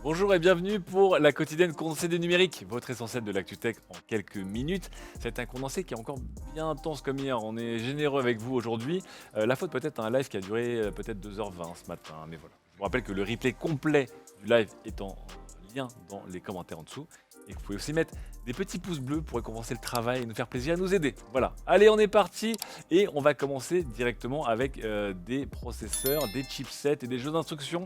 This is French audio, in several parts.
Bonjour et bienvenue pour la quotidienne condensée du numérique, votre essentiel de l'actu tech en quelques minutes. C'est un condensé qui est encore bien intense comme hier, on est généreux avec vous aujourd'hui. La faute peut-être à un live qui a duré peut-être 2h20 ce matin, mais voilà. Je vous rappelle que le replay complet du live est en lien dans les commentaires en dessous et que vous pouvez aussi mettre des petits pouces bleus pour récompenser le travail et nous faire plaisir à nous aider. Voilà, allez on est parti et on va commencer directement avec des processeurs, des chipsets et des jeux d'instruction.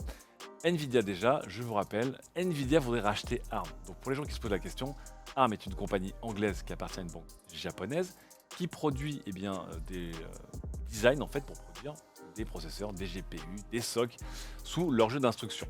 Nvidia déjà, je vous rappelle, Nvidia voudrait racheter ARM. Donc pour les gens qui se posent la question, ARM est une compagnie anglaise qui appartient à une banque japonaise qui produit des designs en fait pour produire des processeurs, des GPU, des SoC sous leur jeu d'instruction.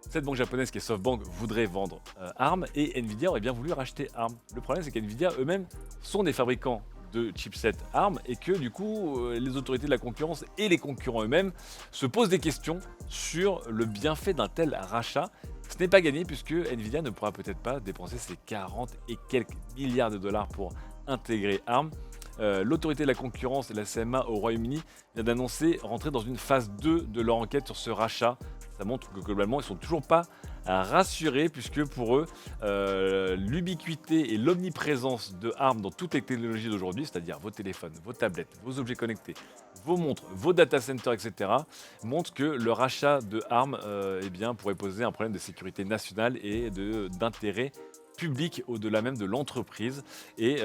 Cette banque japonaise qui est SoftBank voudrait vendre ARM et Nvidia aurait bien voulu racheter ARM. Le problème c'est qu'Nvidia eux-mêmes sont des fabricants de chipsets ARM et que du coup les autorités de la concurrence et les concurrents eux-mêmes se posent des questions sur le bienfait d'un tel rachat. Ce n'est pas gagné puisque Nvidia ne pourra peut-être pas dépenser ses 40 et quelques milliards de dollars pour intégrer ARM. L'autorité de la concurrence et la CMA au Royaume-Uni vient d'annoncer rentrer dans une phase 2 de leur enquête sur ce rachat. Ça montre que globalement ils ne sont toujours pas rassurés puisque pour eux l'ubiquité et l'omniprésence de ARM dans toutes les technologies d'aujourd'hui, c'est-à-dire vos téléphones, vos tablettes, vos objets connectés, vos montres, vos data centers, etc., montre que le rachat de ARM pourrait poser un problème de sécurité nationale et d'intérêt public au-delà même de l'entreprise. Et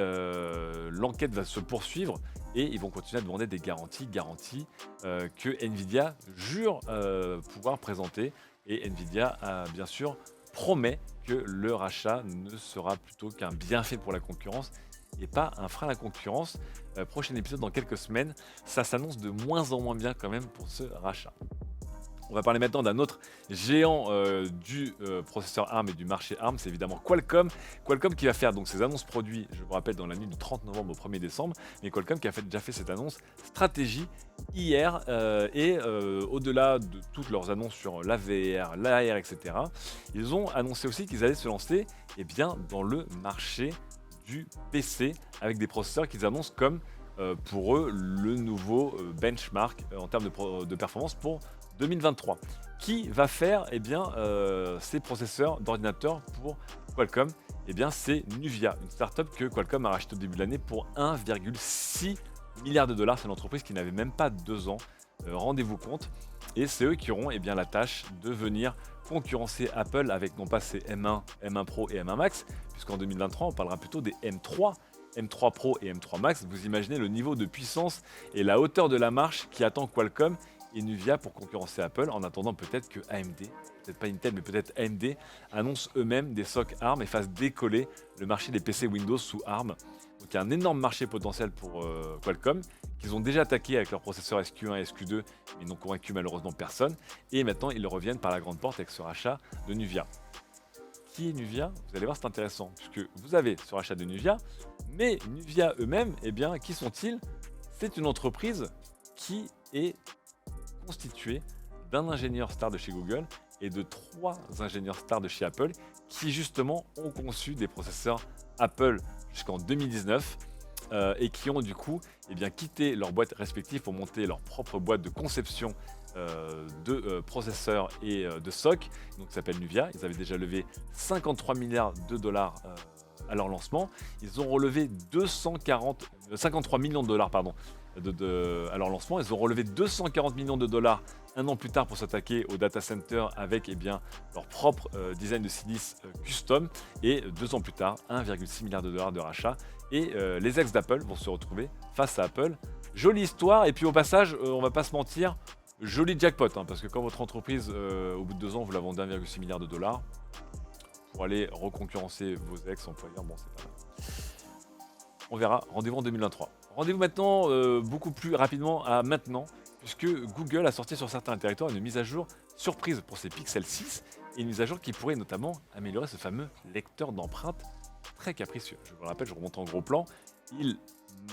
l'enquête va se poursuivre et ils vont continuer à demander des garanties que Nvidia jure pouvoir présenter. Et Nvidia, bien sûr, promet que le rachat ne sera plutôt qu'un bienfait pour la concurrence et pas un frein à la concurrence. Prochain épisode dans quelques semaines. Ça s'annonce de moins en moins bien quand même pour ce rachat. On va parler maintenant d'un autre géant du processeur ARM et du marché ARM, c'est évidemment Qualcomm. Qualcomm qui va faire donc ses annonces produits, je vous rappelle, dans la nuit du 30 novembre au 1er décembre, mais Qualcomm qui a déjà fait cette annonce stratégie hier au-delà de toutes leurs annonces sur la VR, l'AR, etc., ils ont annoncé aussi qu'ils allaient se lancer dans le marché du PC avec des processeurs qu'ils annoncent comme pour eux le nouveau benchmark en termes de performance pour 2023. Qui va faire ces processeurs d'ordinateurs pour Qualcomm? C'est Nuvia, une startup que Qualcomm a rachetée au début de l'année pour 1,6 milliard de dollars. C'est une entreprise qui n'avait même pas 2 ans, rendez-vous compte. Et c'est eux qui auront la tâche de venir concurrencer Apple avec non pas ses M1, M1 Pro et M1 Max, puisqu'en 2023 on parlera plutôt des M3. M3 Pro et M3 Max, vous imaginez le niveau de puissance et la hauteur de la marche qui attend Qualcomm et Nuvia pour concurrencer Apple, en attendant peut-être que AMD, peut-être pas Intel mais peut-être AMD, annonce eux-mêmes des SoC ARM et fasse décoller le marché des PC Windows sous ARM. Donc il y a un énorme marché potentiel pour Qualcomm, qu'ils ont déjà attaqué avec leurs processeurs SQ1 et SQ2, mais n'ont convaincu malheureusement personne. Et maintenant ils reviennent par la grande porte avec ce rachat de Nuvia. Qui est Nuvia? Vous allez voir, c'est intéressant, puisque vous avez ce rachat de Nuvia, mais Nuvia eux-mêmes, qui sont-ils? C'est une entreprise qui est constituée d'un ingénieur star de chez Google et de 3 ingénieurs stars de chez Apple qui justement ont conçu des processeurs Apple jusqu'en 2019 et qui ont du coup quitté leurs boîtes respectives pour monter leur propre boîte de conception de processeurs et de SoC, donc ça s'appelle Nuvia. Ils avaient déjà levé 53 milliards de dollars à leur lancement. Ils ont relevé 53 millions de dollars à leur lancement. Ils ont relevé 240 millions de dollars un an plus tard pour s'attaquer au data center avec leur propre design de silice custom. Et 2 ans plus tard, 1,6 milliard de dollars de rachat. Et les ex d'Apple vont se retrouver face à Apple. Jolie histoire. Et puis au passage, on va pas se mentir, joli jackpot. Parce que quand votre entreprise, au bout de 2 ans, vous la vendez 1,6 milliard de dollars, pour aller reconcurrencer vos ex-employeurs, bon c'est pas mal. On verra, rendez-vous en 2023. Rendez-vous maintenant beaucoup plus rapidement à maintenant, puisque Google a sorti sur certains territoires une mise à jour surprise pour ses Pixel 6, et une mise à jour qui pourrait notamment améliorer ce fameux lecteur d'empreintes très capricieux. Je vous le rappelle, je remonte en gros plan, il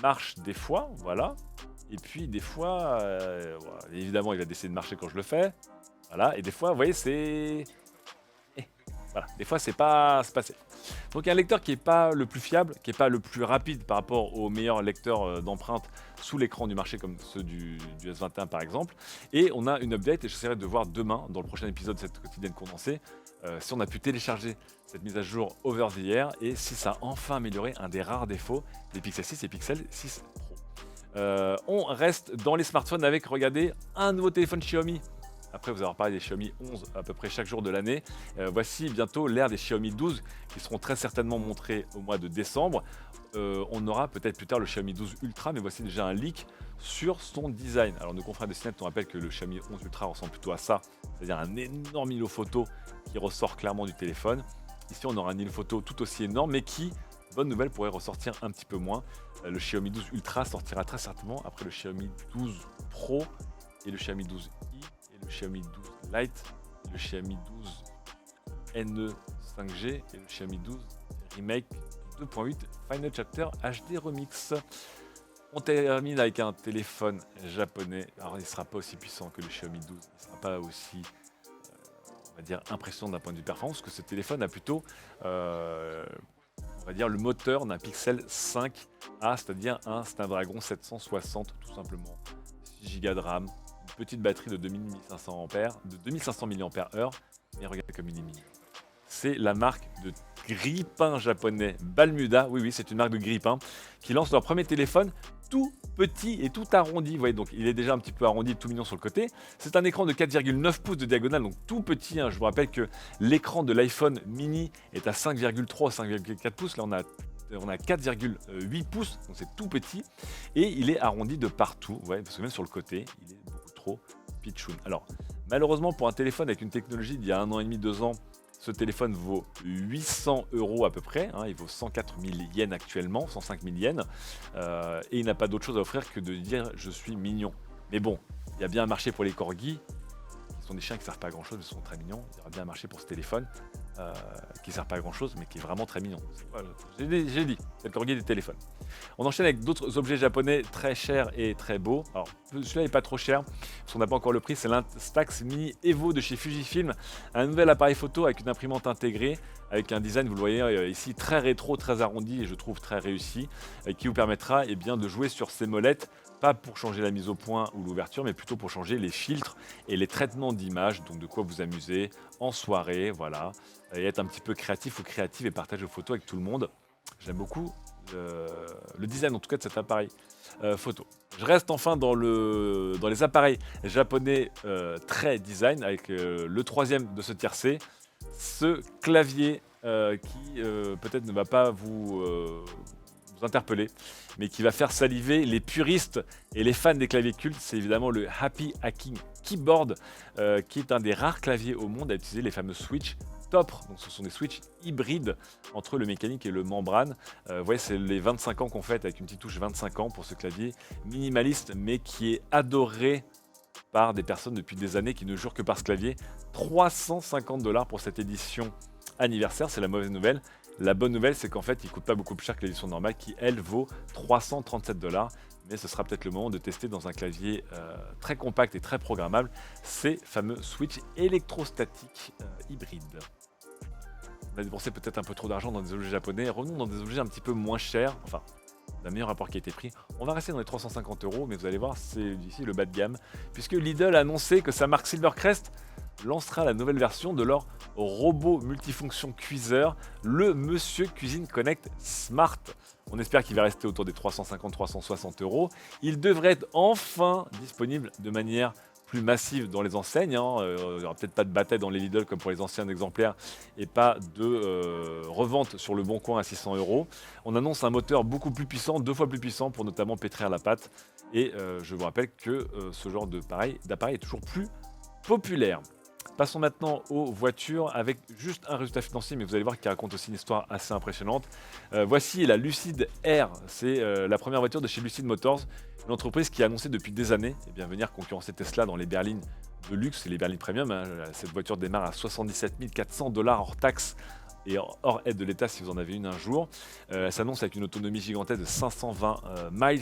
marche des fois, voilà, et puis des fois, évidemment il va décider de marcher quand je le fais, voilà, et des fois, vous voyez, c'est... Voilà, des fois c'est pas safe. Donc un lecteur qui n'est pas le plus fiable, qui n'est pas le plus rapide par rapport au meilleur lecteur d'empreintes sous l'écran du marché comme ceux du S21 par exemple. Et on a une update et j'essaierai de voir demain, dans le prochain épisode de cette quotidienne condensée, si on a pu télécharger cette mise à jour over the air et si ça a enfin amélioré un des rares défauts des Pixel 6 et Pixel 6 Pro. On reste dans les smartphones avec, regardez, un nouveau téléphone Xiaomi. Après vous avoir parlé des Xiaomi 11 à peu près chaque jour de l'année, voici bientôt l'ère des Xiaomi 12 qui seront très certainement montrés au mois de décembre. On aura peut-être plus tard le Xiaomi 12 Ultra, mais voici déjà un leak sur son design. Alors nos confrères de CNET nous rappellent que le Xiaomi 11 Ultra ressemble plutôt à ça, c'est-à-dire un énorme îlot photo qui ressort clairement du téléphone. Ici on aura un îlot photo tout aussi énorme, mais qui, bonne nouvelle, pourrait ressortir un petit peu moins. Le Xiaomi 12 Ultra sortira très certainement après le Xiaomi 12 Pro et le Xiaomi 12i et le Xiaomi 12 Lite, et le Xiaomi 12 NE 5G et le Xiaomi 12 Remake 2.8 Final Chapter HD Remix. On termine avec un téléphone japonais. Alors il ne sera pas aussi puissant que le Xiaomi 12, il ne sera pas aussi on va dire impressionnant d'un point de vue performance, que ce téléphone a plutôt on va dire le moteur d'un Pixel 5A, c'est-à-dire un Snapdragon 760 tout simplement, 6 Go de RAM, une petite batterie de 2500 mAh, mais regardez comme il est mignon. C'est la marque de grille-pain japonais Balmuda, oui c'est une marque de grille-pain, qui lance leur premier téléphone tout petit et tout arrondi. Vous voyez, donc il est déjà un petit peu arrondi, tout mignon sur le côté. C'est un écran de 4,9 pouces de diagonale, donc tout petit. Je vous rappelle que l'écran de l'iPhone mini est à 5,3 ou 5,4 pouces. Là, on a 4,8 pouces, donc c'est tout petit. Et il est arrondi de partout, ouais, parce que même sur le côté, il est beaucoup trop pitchoun. Alors, malheureusement, pour un téléphone avec une technologie d'il y a 1 an et demi, 2 ans, ce téléphone vaut 800 € à peu près, il vaut 104 000 yens actuellement, 105 000 yens, et il n'a pas d'autre chose à offrir que de dire je suis mignon. Mais bon, il y a bien un marché pour les corgis, qui sont des chiens qui ne servent pas à grand chose mais sont très mignons. Il y aura bien un marché pour ce téléphone qui ne sert pas à grand chose mais qui est vraiment très mignon. J'ai dit, c'est le corgi des téléphones. On enchaîne avec d'autres objets japonais très chers et très beaux. Alors celui-là n'est pas trop cher, parce qu'on n'a pas encore le prix, c'est l'Instax Mini Evo de chez Fujifilm. Un nouvel appareil photo avec une imprimante intégrée, avec un design, vous le voyez ici, très rétro, très arrondi et je trouve très réussi, qui vous permettra bien, de jouer sur ces molettes, pas pour changer la mise au point ou l'ouverture, mais plutôt pour changer les filtres et les traitements d'image, donc de quoi vous amuser en soirée, voilà, et être un petit peu créatif ou créative et partager vos photos avec tout le monde. J'aime beaucoup le design en tout cas de cet appareil photo. Je reste enfin dans les appareils japonais très design avec le troisième de ce tiercé, ce clavier qui peut-être ne va pas vous interpeller, mais qui va faire saliver les puristes et les fans des claviers cultes. C'est évidemment le Happy Hacking Keyboard, qui est un des rares claviers au monde à utiliser les fameux switches TOPR. Donc ce sont des switches hybrides entre le mécanique et le membrane. Vous voyez, c'est les 25 ans qu'on fête avec une petite touche 25 ans pour ce clavier minimaliste, mais qui est adoré par des personnes depuis des années qui ne jurent que par ce clavier. 350 $ pour cette édition anniversaire, c'est la mauvaise nouvelle. La bonne nouvelle, c'est qu'en fait, il ne coûte pas beaucoup plus cher que l'édition normale qui, elle, vaut 337 $. Mais ce sera peut-être le moment de tester dans un clavier très compact et très programmable ces fameux switches électrostatiques hybrides. On a dépensé peut-être un peu trop d'argent dans des objets japonais. Revenons dans des objets un petit peu moins chers, enfin, d'un meilleur rapport qualité-prix. On va rester dans les 350 €, mais vous allez voir, c'est ici le bas de gamme, puisque Lidl a annoncé que sa marque Silvercrest lancera la nouvelle version de leur robot multifonction cuiseur, le Monsieur Cuisine Connect Smart. On espère qu'il va rester autour des 350-360 €. Il devrait être enfin disponible de manière plus massive dans les enseignes. Il n'y aura peut-être pas de bataille dans les Lidl comme pour les anciens exemplaires et pas de revente sur le bon coin à 600 €. On annonce un moteur beaucoup plus puissant, 2 fois plus puissant pour notamment pétrir la pâte. Et je vous rappelle que ce genre d'appareil est toujours plus populaire. Passons maintenant aux voitures avec juste un résultat financier, mais vous allez voir qu'il raconte aussi une histoire assez impressionnante. Voici la Lucid Air, c'est la première voiture de chez Lucid Motors, une entreprise qui a annoncé depuis des années venir concurrencer Tesla dans les berlines de luxe et les berlines premium. Cette voiture démarre à 77 400 $ hors taxes et hors aide de l'État si vous en avez une un jour. Elle s'annonce avec une autonomie gigantesque de 520 miles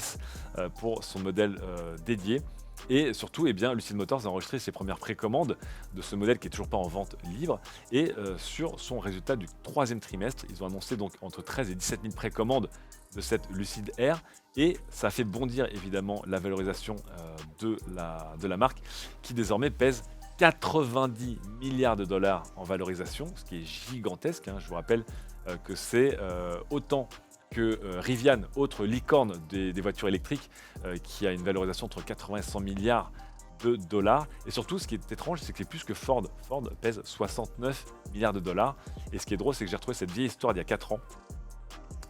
pour son modèle dédié. Et surtout, eh bien, Lucid Motors a enregistré ses premières précommandes de ce modèle qui est toujours pas en vente libre. Et sur son résultat du troisième trimestre, ils ont annoncé donc entre 13 et 17 000 précommandes de cette Lucid Air. Et ça a fait bondir évidemment la valorisation de la marque qui désormais pèse 90 milliards de dollars en valorisation, ce qui est gigantesque. Je vous rappelle que c'est autant que Rivian, autre licorne des voitures électriques, qui a une valorisation entre 80 et 100 milliards de dollars. Et surtout, ce qui est étrange, c'est que c'est plus que Ford. Ford pèse 69 milliards de dollars. Et ce qui est drôle, c'est que j'ai retrouvé cette vieille histoire d'il y a 4 ans.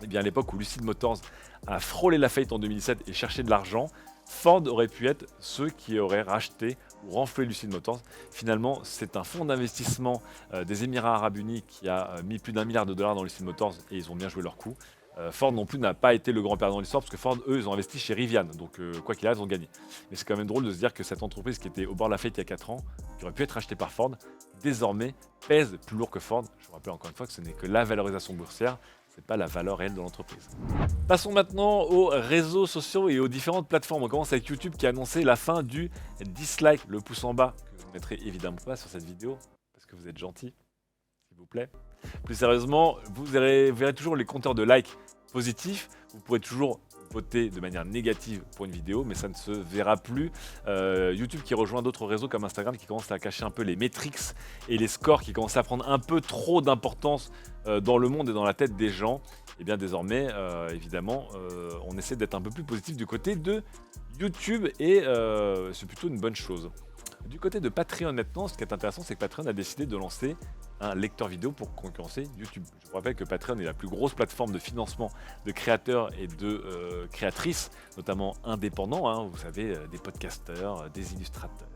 Et bien à l'époque où Lucid Motors a frôlé la faillite en 2007 et cherché de l'argent, Ford aurait pu être ceux qui auraient racheté ou renfloué Lucid Motors. Finalement, c'est un fonds d'investissement des Émirats Arabes Unis qui a mis plus d'1 milliard de dollars dans Lucid Motors et ils ont bien joué leur coup. Ford non plus n'a pas été le grand perdant de l'histoire parce que Ford, eux, ils ont investi chez Rivian. Donc quoi qu'il arrive, ils ont gagné. Mais c'est quand même drôle de se dire que cette entreprise qui était au bord de la faillite il y a 4 ans, qui aurait pu être rachetée par Ford, désormais pèse plus lourd que Ford. Je vous rappelle encore une fois que ce n'est que la valorisation boursière. C'est pas la valeur réelle de l'entreprise. Passons maintenant aux réseaux sociaux et aux différentes plateformes. On commence avec YouTube qui a annoncé la fin du dislike, le pouce en bas, que vous ne mettrez évidemment pas sur cette vidéo, parce que vous êtes gentil, s'il vous plaît. Plus sérieusement, vous verrez toujours les compteurs de likes positifs. Vous pourrez toujours voter de manière négative pour une vidéo, mais ça ne se verra plus. YouTube qui rejoint d'autres réseaux comme Instagram qui commence à cacher un peu les métriques et les scores qui commencent à prendre un peu trop d'importance dans le monde et dans la tête des gens. Et bien désormais, évidemment, on essaie d'être un peu plus positif du côté de YouTube et c'est plutôt une bonne chose. Du côté de Patreon maintenant, ce qui est intéressant, c'est que Patreon a décidé de lancer un lecteur vidéo pour concurrencer YouTube. Je vous rappelle que Patreon est la plus grosse plateforme de financement de créateurs et de créatrices, notamment indépendants, vous savez, des podcasteurs, des illustrateurs,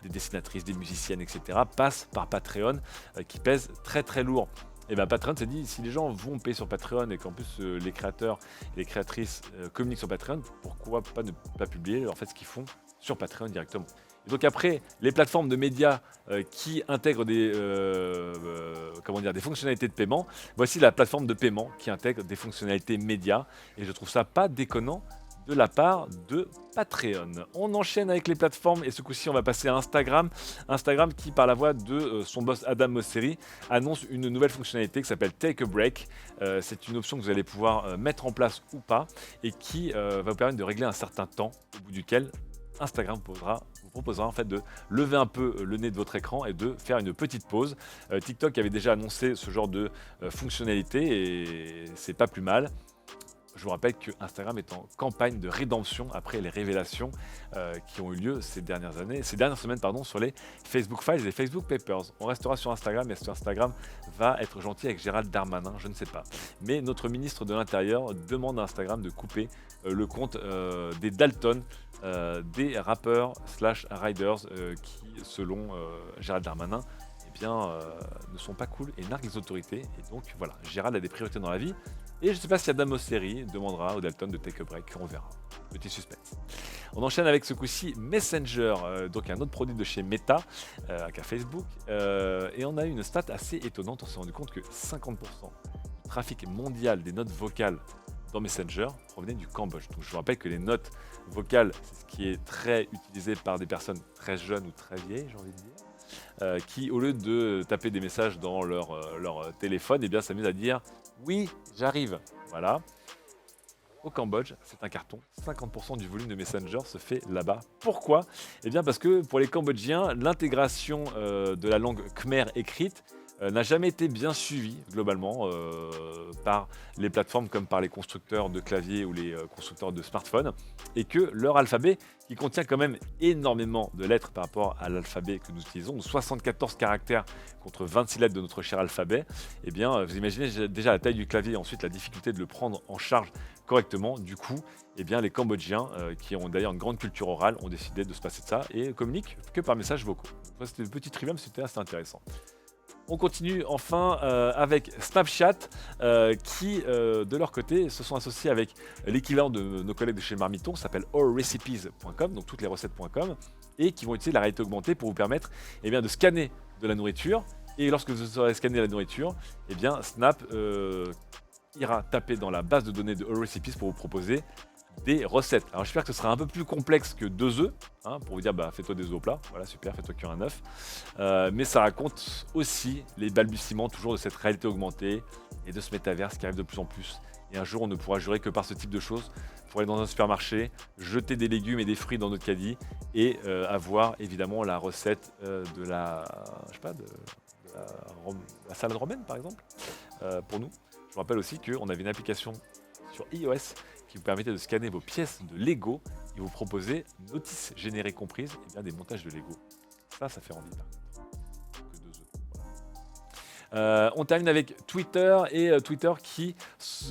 des dessinatrices, des musiciennes, etc. passent par Patreon qui pèse très très lourd. Et bien Patreon s'est dit, si les gens vont payer sur Patreon et qu'en plus les créateurs et les créatrices communiquent sur Patreon, pourquoi pas ne pas publier en fait ce qu'ils font sur Patreon directement. Et donc après, les plateformes de médias qui intègrent des fonctionnalités de paiement, voici la plateforme de paiement qui intègre des fonctionnalités médias. Et je trouve ça pas déconnant de la part de Patreon. On enchaîne avec les plateformes et ce coup-ci on va passer à Instagram. Instagram qui par la voix de son boss Adam Mosseri annonce une nouvelle fonctionnalité qui s'appelle Take a Break. C'est une option que vous allez pouvoir mettre en place ou pas et qui va vous permettre de régler un certain temps au bout duquel Instagram vous proposera en fait de lever un peu le nez de votre écran et de faire une petite pause. TikTok avait déjà annoncé ce genre de fonctionnalité et c'est pas plus mal. Je vous rappelle que Instagram est en campagne de rédemption après les révélations qui ont eu lieu ces dernières semaines sur les Facebook Files et les Facebook Papers. On restera sur Instagram et est-ce que Instagram va être gentil avec Gérald Darmanin? Je ne sais pas. Mais notre ministre de l'Intérieur demande à Instagram de couper le compte des Dalton, des rappeurs / riders qui, selon Gérald Darmanin, ne sont pas cool et narguent les autorités. Et donc voilà, Gérald a des priorités dans la vie. Et je ne sais pas si Adam Mosseri demandera au Dalton de take a break, on verra. Petit suspense. On enchaîne avec ce coup-ci Messenger, donc un autre produit de chez Meta, aka Facebook. Et on a eu une stat assez étonnante, on s'est rendu compte que 50% du trafic mondial des notes vocales dans Messenger provenait du Cambodge. Donc je vous rappelle que les notes vocales, c'est ce qui est très utilisé par des personnes très jeunes ou très vieilles, j'ai envie de dire. Qui, au lieu de taper des messages dans leur téléphone, eh bien, s'amusent à dire « Oui, j'arrive ». Voilà. Au Cambodge, c'est un carton. 50% du volume de Messenger se fait là-bas. Pourquoi? Eh bien, parce que pour les Cambodgiens, l'intégration de la langue khmer écrite n'a jamais été bien suivie globalement par les plateformes comme par les constructeurs de claviers ou les constructeurs de smartphones et que leur alphabet, qui contient quand même énormément de lettres par rapport à l'alphabet que nous utilisons, 74 caractères contre 26 lettres de notre cher alphabet, eh bien vous imaginez déjà la taille du clavier et ensuite la difficulté de le prendre en charge correctement. Du coup, eh bien, les Cambodgiens, qui ont d'ailleurs une grande culture orale, ont décidé de se passer de ça et communiquent que par messages vocaux. Donc, c'était une petite trivia, mais c'était assez intéressant. On continue enfin avec Snapchat qui, de leur côté, se sont associés avec l'équivalent de nos collègues de chez Marmiton, qui s'appelle allrecipes.com, donc toutes les recettes.com, et qui vont utiliser la réalité augmentée pour vous permettre de scanner de la nourriture. Et lorsque vous aurez scanné la nourriture, Snap ira taper dans la base de données de allrecipes pour vous proposer des recettes. Alors j'espère que ce sera un peu plus complexe que 2 œufs, hein, pour vous dire bah, fais-toi des œufs au plat, voilà super, fais-toi cuire un œuf. Mais ça raconte aussi les balbutiements toujours de cette réalité augmentée et de ce métaverse qui arrive de plus en plus. Et un jour on ne pourra jurer que par ce type de choses, pour aller dans un supermarché, jeter des légumes et des fruits dans notre caddie et avoir évidemment la recette de la, je sais pas, de la salade romaine par exemple, pour nous. Je vous rappelle aussi qu'on avait une application sur iOS qui vous permettait de scanner vos pièces de Lego et vous proposer, notices générées comprises, et bien des montages de Lego. Ça fait envie par contre. Que 2 œufs. Voilà. On termine avec Twitter et Twitter qui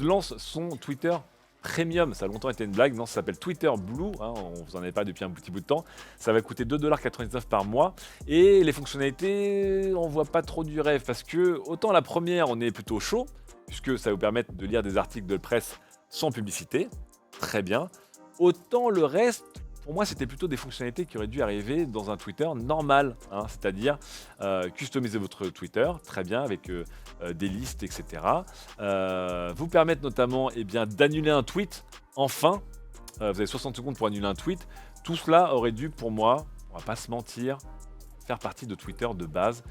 lance son Twitter Premium. Ça a longtemps été une blague, non, ça s'appelle Twitter Blue, hein, on vous en avait pas depuis un petit bout de temps. Ça va coûter 2,99$ par mois et les fonctionnalités, on voit pas trop du rêve parce que autant la première, on est plutôt chaud puisque ça va vous permettre de lire des articles de presse sans publicité, très bien. Autant le reste, pour moi, c'était plutôt des fonctionnalités qui auraient dû arriver dans un Twitter normal, hein, c'est-à-dire customiser votre Twitter, très bien, avec des listes, etc. Vous permettre notamment eh bien, d'annuler un tweet, enfin, vous avez 60 secondes pour annuler un tweet. Tout cela aurait dû, pour moi, on va pas se mentir, faire partie de Twitter de base.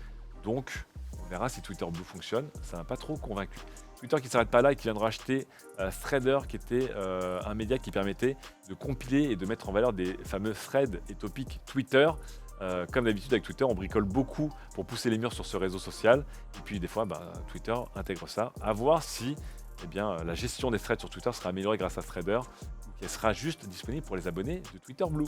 Donc, on verra si Twitter Blue fonctionne, ça m'a pas trop convaincu. Twitter qui ne s'arrête pas là et qui vient de racheter Threader, qui était un média qui permettait de compiler et de mettre en valeur des fameux threads et topics Twitter. Comme d'habitude avec Twitter, on bricole beaucoup pour pousser les murs sur ce réseau social. Et puis des fois, Twitter intègre ça. À voir si la gestion des threads sur Twitter sera améliorée grâce à Threader ou qu'elle sera juste disponible pour les abonnés de Twitter Blue.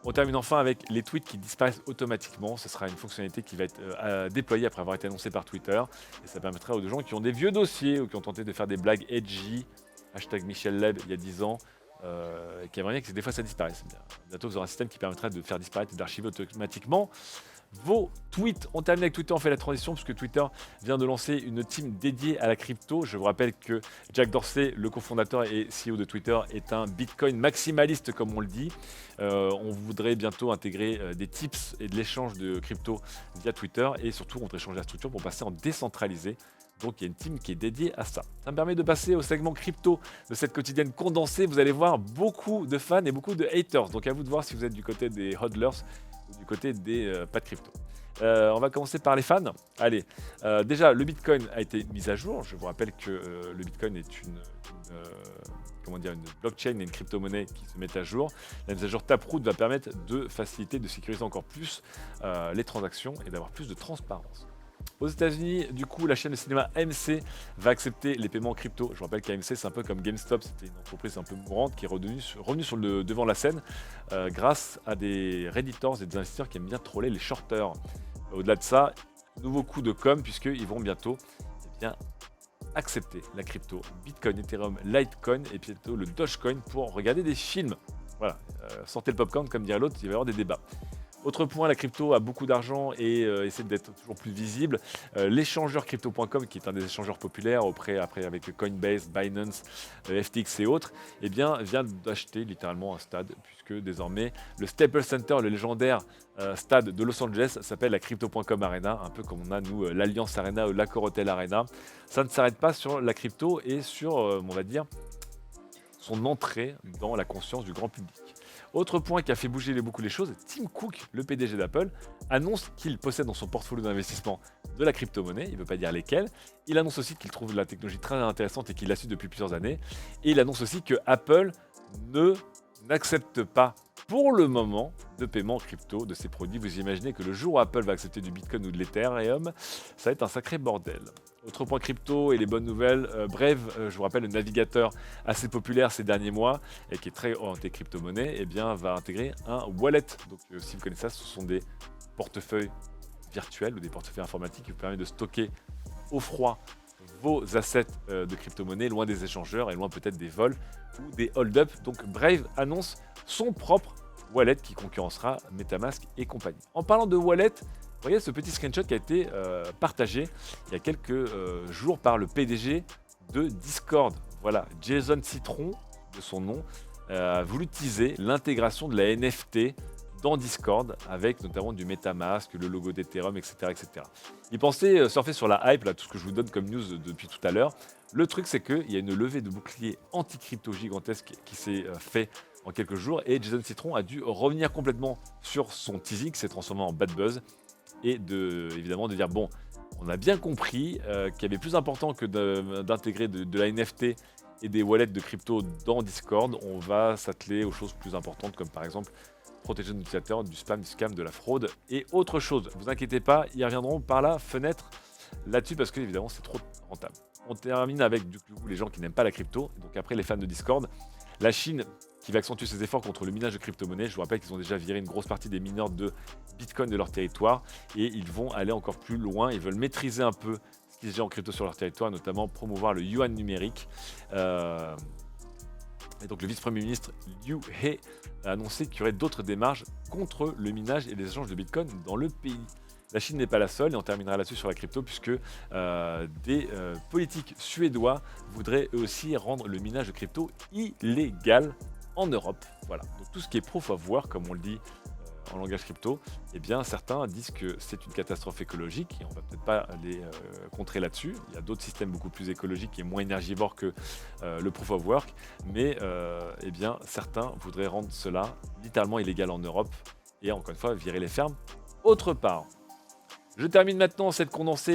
On termine enfin avec les tweets qui disparaissent automatiquement. Ce sera une fonctionnalité qui va être déployée après avoir été annoncée par Twitter. Et ça permettra aux gens qui ont des vieux dossiers ou qui ont tenté de faire des blagues edgy, hashtag Michel Leb il y a 10 ans, qui aimeraient bien que des fois ça disparaisse. Bientôt vous aurez un système qui permettra de faire disparaître et d'archiver automatiquement vos tweets. On termine avec Twitter, on fait la transition puisque Twitter vient de lancer une team dédiée à la crypto. Je vous rappelle que Jack Dorsey, le cofondateur et CEO de Twitter, est un Bitcoin maximaliste comme on le dit. On voudrait bientôt intégrer des tips et de l'échange de crypto via Twitter et surtout on voudrait changer la structure pour passer en décentralisé. Donc il y a une team qui est dédiée à ça. Ça me permet de passer au segment crypto de cette quotidienne condensée. Vous allez voir beaucoup de fans et beaucoup de haters. Donc à vous de voir si vous êtes du côté des hodlers ou du côté des pas de crypto. On va commencer par les fans. Allez, déjà le Bitcoin a été mis à jour. Je vous rappelle que le Bitcoin est une blockchain et une crypto-monnaie qui se met à jour. La mise à jour Taproot va permettre de faciliter, de sécuriser encore plus les transactions et d'avoir plus de transparence. Aux États-Unis, du coup, la chaîne de cinéma AMC va accepter les paiements crypto. Je vous rappelle qu'AMC, c'est un peu comme GameStop, c'était une entreprise un peu mourante qui est revenue sur le devant de la scène grâce à des redditors et des investisseurs qui aiment bien troller les shorters. Au-delà de ça, nouveau coup de com' puisqu'ils vont bientôt accepter la crypto Bitcoin, Ethereum, Litecoin et bientôt le Dogecoin pour regarder des films. Voilà, sortez le popcorn comme dirait l'autre, il va y avoir des débats. Autre point, la crypto a beaucoup d'argent et essaie d'être toujours plus visible. L'échangeur crypto.com, qui est un des échangeurs populaires après avec Coinbase, Binance, FTX et autres, vient d'acheter littéralement un stade, puisque désormais le Staples Center, le légendaire stade de Los Angeles, s'appelle la Crypto.com Arena, un peu comme on a nous l'Alliance Arena ou l'Accor Hotel Arena. Ça ne s'arrête pas sur la crypto et sur, on va dire, son entrée dans la conscience du grand public. Autre point qui a fait bouger beaucoup les choses, Tim Cook, le PDG d'Apple, annonce qu'il possède dans son portfolio d'investissement de la crypto-monnaie, il ne veut pas dire lesquelles. Il annonce aussi qu'il trouve la technologie très intéressante et qu'il la suit depuis plusieurs années. Et il annonce aussi que Apple n'accepte pas pour le moment de paiement crypto de ses produits. Vous imaginez que le jour où Apple va accepter du Bitcoin ou de l'Ethereum, ça va être un sacré bordel. Autre point crypto et les bonnes nouvelles, Brave, je vous rappelle, le navigateur assez populaire ces derniers mois et qui est très orienté crypto-monnaie, va intégrer un wallet. Donc si vous connaissez ça, ce sont des portefeuilles virtuels ou des portefeuilles informatiques qui vous permettent de stocker au froid vos assets de crypto-monnaie, loin des échangeurs et loin peut-être des vols ou des hold-up. Donc Brave annonce son propre wallet qui concurrencera MetaMask et compagnie. En parlant de wallet, vous voyez ce petit screenshot qui a été partagé il y a quelques jours par le PDG de Discord. Voilà, Jason Citron, de son nom, a voulu teaser l'intégration de la NFT dans Discord, avec notamment du MetaMask, le logo d'Ethereum, etc., etc. Ils pensaient surfer sur la hype, là, tout ce que je vous donne comme news depuis tout à l'heure. Le truc, c'est qu'il y a une levée de bouclier anti-crypto gigantesque qui s'est fait en quelques jours, et Jason Citron a dû revenir complètement sur son teasing, qui s'est transformé en bad buzz, et évidemment de dire, bon, on a bien compris qu'il y avait plus important que d'intégrer de la NFT et des wallets de crypto dans Discord. On va s'atteler aux choses plus importantes, comme par exemple protéger nos utilisateurs du spam, du scam, de la fraude et autre chose. Vous inquiétez pas, ils reviendront par la fenêtre là-dessus parce que évidemment c'est trop rentable. On termine avec du coup les gens qui n'aiment pas la crypto, donc après les fans de Discord. La Chine qui va accentuer ses efforts contre le minage de crypto-monnaies. Je vous rappelle qu'ils ont déjà viré une grosse partie des mineurs de Bitcoin de leur territoire et ils vont aller encore plus loin. Ils veulent maîtriser un peu ce qui est déjà en crypto sur leur territoire, notamment promouvoir le yuan numérique. Et donc le vice-premier ministre Liu He a annoncé qu'il y aurait d'autres démarches contre le minage et les échanges de Bitcoin dans le pays. La Chine n'est pas la seule, et on terminera là-dessus sur la crypto, puisque des politiques suédois voudraient eux aussi rendre le minage de crypto illégal en Europe. Voilà, donc tout ce qui est proof of work, comme on le dit en langage crypto, eh bien certains disent que c'est une catastrophe écologique, et on va peut-être pas les contrer là-dessus. Il y a d'autres systèmes beaucoup plus écologiques et moins énergivores que le proof of work, mais eh bien certains voudraient rendre cela littéralement illégal en Europe, et encore une fois virer les fermes autre part. Je termine maintenant cette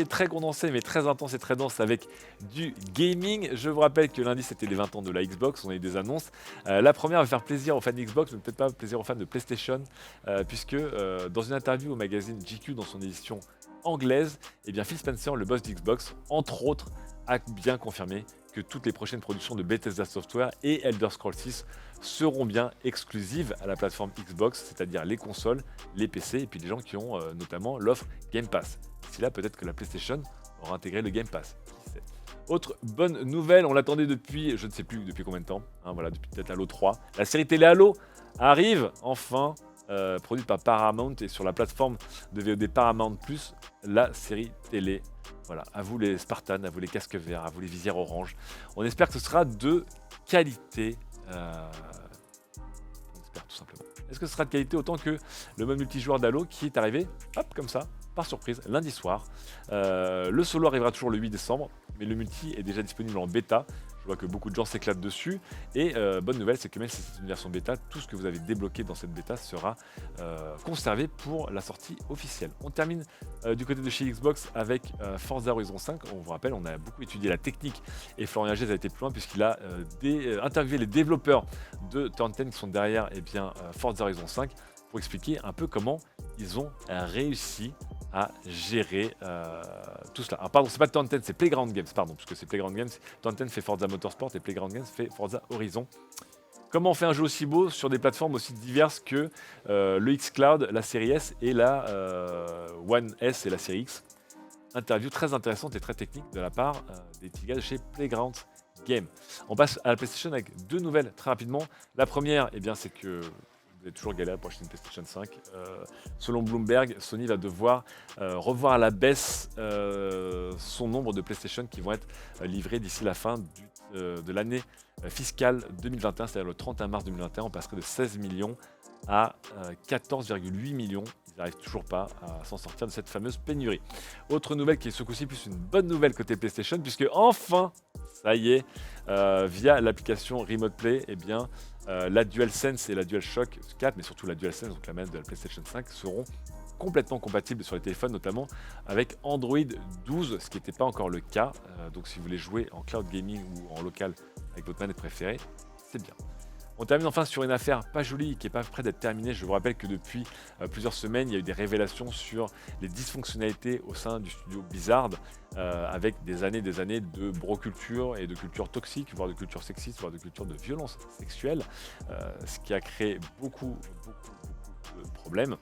très condensée, mais très intense et très dense avec du gaming. Je vous rappelle que lundi, c'était les 20 ans de la Xbox. On a eu des annonces. La première va faire plaisir aux fans de Xbox, mais peut-être pas plaisir aux fans de PlayStation, puisque dans une interview au magazine GQ, dans son édition anglaise, eh bien Phil Spencer, le boss d'Xbox, entre autres, a bien confirmé que toutes les prochaines productions de Bethesda Software et Elder Scrolls 6 seront bien exclusives à la plateforme Xbox, c'est-à-dire les consoles, les PC et puis les gens qui ont notamment l'offre Game Pass. D'ici là, peut-être que la PlayStation aura intégré le Game Pass. Qui sait. Autre bonne nouvelle, on l'attendait depuis, je ne sais plus depuis combien de temps, hein, voilà, depuis peut-être Halo 3. La série télé Halo arrive enfin, produite par Paramount et sur la plateforme de VOD Paramount+, la série télé. Voilà, à vous les Spartans, à vous les casques verts, à vous les visières orange. On espère que ce sera de qualité. On espère tout simplement. Est-ce que ce sera de qualité autant que le mode multijoueur d'Halo qui est arrivé, hop, comme ça, par surprise, lundi soir. Le solo arrivera toujours le 8 décembre, mais le multi est déjà disponible en bêta. Je vois que beaucoup de gens s'éclatent dessus. Et bonne nouvelle, c'est que même si c'est une version bêta, tout ce que vous avez débloqué dans cette bêta sera conservé pour la sortie officielle. On termine du côté de chez Xbox avec Forza Horizon 5. On vous rappelle, on a beaucoup étudié la technique et Florian Gez a été plus loin puisqu'il a interviewé les développeurs de Turn 10 qui sont derrière Forza Horizon 5 pour expliquer un peu comment ils ont réussi à gérer tout cela. Alors, pardon, c'est pas Turn 10, c'est Playground Games, pardon, puisque c'est Playground Games. Turn 10 fait Forza Motorsport et Playground Games fait Forza Horizon. Comment on fait un jeu aussi beau sur des plateformes aussi diverses que le xCloud, la série S et la One S et la série X. Interview très intéressante et très technique de la part des petits gars de chez Playground Games. On passe à la PlayStation avec deux nouvelles très rapidement. La première, eh bien, c'est que vous avez toujours galère pour acheter une PlayStation 5. Selon Bloomberg, Sony va devoir revoir à la baisse son nombre de PlayStation qui vont être livrés d'ici la fin de l'année fiscale 2021, c'est-à-dire le 31 mars 2021. On passerait de 16 millions à 14,8 millions. Ils n'arrivent toujours pas à s'en sortir de cette fameuse pénurie. Autre nouvelle qui est ce coup-ci plus une bonne nouvelle côté PlayStation, puisque enfin, ça y est, via l'application Remote Play, eh bien, la DualSense et la DualShock 4, mais surtout la DualSense, donc la manette de la PlayStation 5, seront complètement compatibles sur les téléphones, notamment avec Android 12, ce qui n'était pas encore le cas. Donc si vous voulez jouer en cloud gaming ou en local avec votre manette préférée, c'est bien. On termine enfin sur une affaire pas jolie qui n'est pas près d'être terminée. Je vous rappelle que depuis plusieurs semaines, il y a eu des révélations sur les dysfonctionnalités au sein du studio Blizzard, avec des années de broculture et de culture toxique, voire de culture sexiste, voire de culture de violence sexuelle, ce qui a créé beaucoup de problèmes.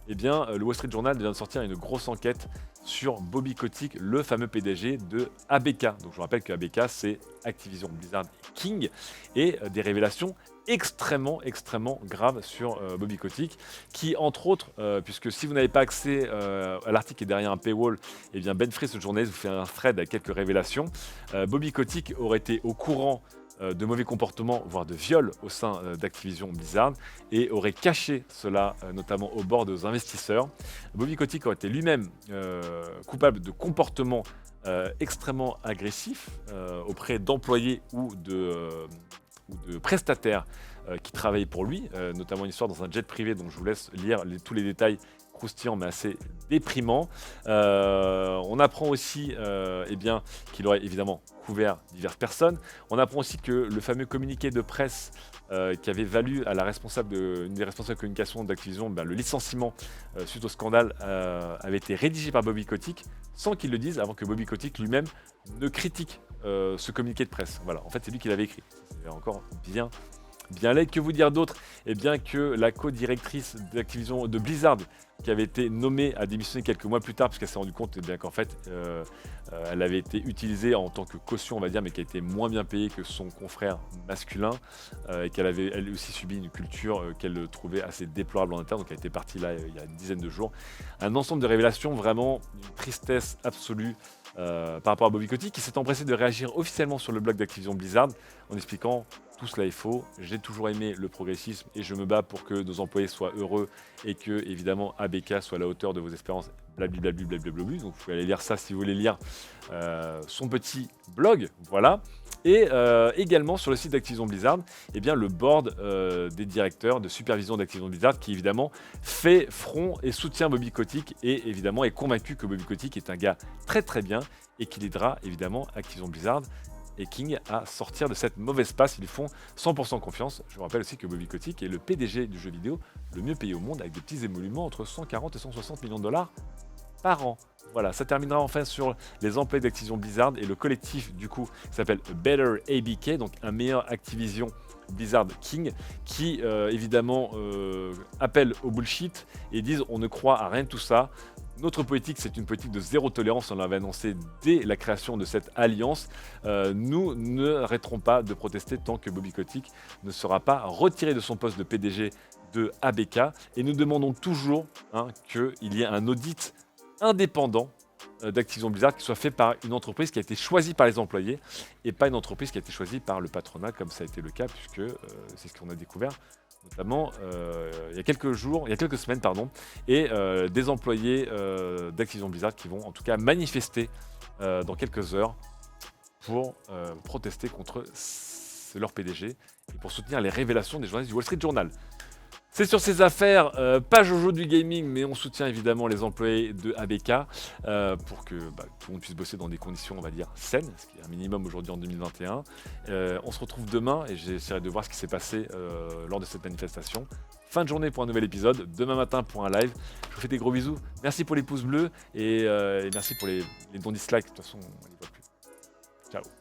Eh bien, le Wall Street Journal vient de sortir une grosse enquête sur Bobby Kotick, le fameux PDG de ABK. Donc je vous rappelle que ABK, c'est Activision Blizzard King, et des révélations extrêmement graves sur Bobby Kotick, qui entre autres, puisque si vous n'avez pas accès à l'article qui est derrière un paywall, eh bien Ben Fries, ce journaliste, vous fait un thread avec quelques révélations. Bobby Kotick aurait été au courant de mauvais comportements, voire de viols au sein d'Activision Blizzard et aurait caché cela notamment au bord des investisseurs. Bobby Kotick aurait été lui-même coupable de comportements extrêmement agressifs auprès d'employés ou de prestataires qui travaillaient pour lui, notamment une histoire dans un jet privé, donc je vous laisse lire tous les détails croustillants mais assez déprimants. On apprend aussi eh bien, qu'il aurait évidemment couvert diverses personnes. On apprend aussi que le fameux communiqué de presse qui avait valu à une des responsables de communication d'Activision le licenciement suite au scandale avait été rédigé par Bobby Kotick sans qu'il le dise avant que Bobby Kotick lui-même ne critique ce communiqué de presse. Voilà, en fait c'est lui qui l'avait écrit. C'est encore bien laid. Que vous dire d'autre? Eh bien que la co-directrice d'Activision de Blizzard, qui avait été nommée, a démissionné quelques mois plus tard, parce qu'elle s'est rendue compte bien qu'en fait, elle avait été utilisée en tant que caution, on va dire, mais qu'elle était moins bien payée que son confrère masculin, et qu'elle avait elle aussi subi une culture qu'elle trouvait assez déplorable en interne, donc elle était partie là il y a une dizaine de jours. Un ensemble de révélations, vraiment une tristesse absolue par rapport à Bobby Kotick, qui s'est empressé de réagir officiellement sur le blog d'Activision Blizzard en expliquant: tout cela est faux, j'ai toujours aimé le progressisme et je me bats pour que nos employés soient heureux et que, évidemment, ABK soit à la hauteur de vos espérances, blablabla. Donc vous pouvez aller lire ça si vous voulez lire son petit blog, voilà. Et également sur le site d'Activision Blizzard, eh bien, le board des directeurs de supervision d'Activision Blizzard qui évidemment fait front et soutient Bobby Kotick et évidemment est convaincu que Bobby Kotick est un gars très très bien et qu'il aidera évidemment Activision Blizzard et King à sortir de cette mauvaise passe. Ils lui font 100% confiance. Je vous rappelle aussi que Bobby Kotick est le PDG du jeu vidéo le mieux payé au monde avec des petits émoluments entre 140 et 160 millions de dollars par an. Voilà, ça terminera enfin sur les employés d'Activision Blizzard et le collectif du coup s'appelle Better ABK, donc un meilleur Activision Blizzard King, qui évidemment appelle au bullshit et disent on ne croit à rien de tout ça. Notre politique, c'est une politique de zéro tolérance, on l'avait annoncé dès la création de cette alliance. Nous n'arrêterons pas de protester tant que Bobby Kotick ne sera pas retiré de son poste de PDG de ABK. Et nous demandons toujours qu'il y ait un audit indépendant d'Activision Blizzard qui soit fait par une entreprise qui a été choisie par les employés et pas une entreprise qui a été choisie par le patronat, comme ça a été le cas, puisque c'est ce qu'on a découvert notamment il y a quelques semaines, et des employés d'Activision Blizzard qui vont en tout cas manifester dans quelques heures pour protester contre leur PDG et pour soutenir les révélations des journalistes du Wall Street Journal. C'est sur ces affaires, pas Jojo du gaming, mais on soutient évidemment les employés de ABK pour que tout le monde puisse bosser dans des conditions, on va dire, saines, ce qui est un minimum aujourd'hui en 2021. On se retrouve demain et j'essaierai de voir ce qui s'est passé lors de cette manifestation. Fin de journée pour un nouvel épisode, demain matin pour un live. Je vous fais des gros bisous. Merci pour les pouces bleus et merci pour les dons dislike. De toute façon, on les voit plus. Ciao.